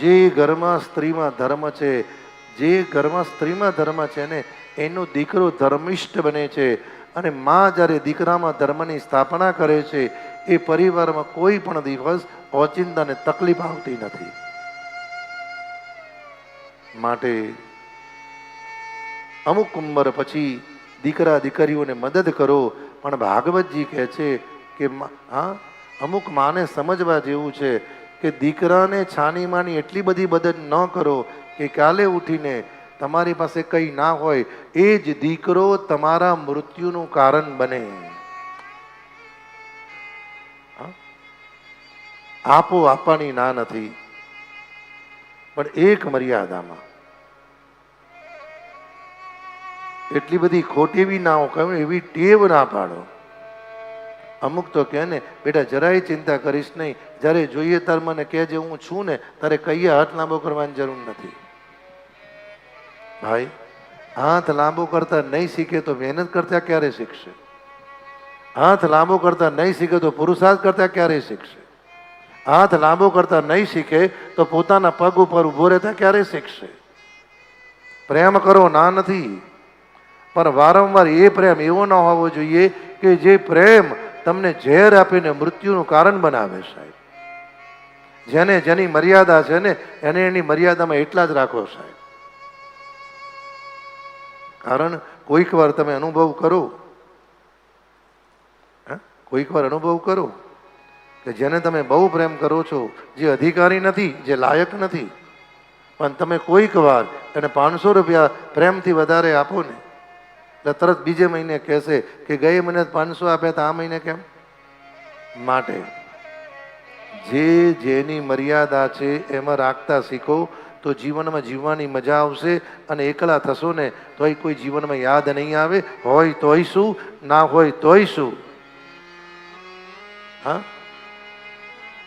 જે ઘરમાં સ્ત્રીમાં ધર્મ છે, જે ઘરમાં સ્ત્રીમાં ધર્મ છે ને એનો દીકરો ધર્મિષ્ઠ બને છે. અને માં જ્યારે દીકરામાં ધર્મની સ્થાપના કરે છે એ પરિવારમાં કોઈ પણ દિવસ ઓચિંતાને તકલીફ આવતી નથી. માટે અમુક ઉંમર પછી દીકરા દીકરીઓને મદદ કરો. પણ ભાગવતજી કહે છે કે હા, અમુક માને સમજવા જેવું છે કે દીકરાને છાની માની એટલી બધી મદદ ન કરો કે કાલે ઉઠીને તમારી પાસે કંઈ ના હોય એ જ દીકરો તમારા મૃત્યુનું કારણ બને. આપો આપવાની ના નથી, પણ એક મર્યાદામાં. એટલી બધી ખોટી બી ના કહ્યું, એવી ટેવ ના પાડો. અમુક તો કહે ને બેટા જરાય ચિંતા કરીશ નહીં, જ્યારે જોઈએ તાર મને કહેજે, હું છું ને, તારે કહીએ હાથ લાંબો કરવાની જરૂર નથી. ભાઈ, હાથ લાંબો કરતા નહીં શીખે તો મહેનત કરતા ક્યારે શીખશે? હાથ લાંબો કરતા નહીં શીખે તો પુરુષાર્થ કરતા ક્યારે શીખશે? હાથ લાંબો કરતા નહીં શીખે તો પોતાના પગ ઉપર ઉભો રહેતા ક્યારે શીખશે? પ્રેમ કરો, ના નથી, પણ વારંવાર એ પ્રેમ એવો ન હોવો જોઈએ કે જે પ્રેમ તમને ઝેર આપીને મૃત્યુનું કારણ બનાવે. સાહેબ, જેને જેની મર્યાદા છે ને એને એની મર્યાદામાં એટલા જ રાખો સાહેબ. કારણ કોઈક વાર તમે અનુભવ કરો, કોઈક વાર અનુભવ કરો કે જેને તમે બહુ પ્રેમ કરો છો, જે અધિકારી નથી, જે લાયક નથી, પણ તમે કોઈક વાર એને 500 રૂપિયા પ્રેમથી વધારે આપો ને એટલે તરત બીજે મહિને કહેશે કે ગયે મહિને 500 આપ્યા તો આ મહિને કેમ? માટે જે જેની મર્યાદા છે એમાં રાખતા શીખો તો જીવનમાં જીવવાની મજા આવશે. અને એકલા થશો ને તોય કોઈ જીવનમાં યાદ નહીં આવે. હોય તોય શું, ના હોય તોય શું. હા,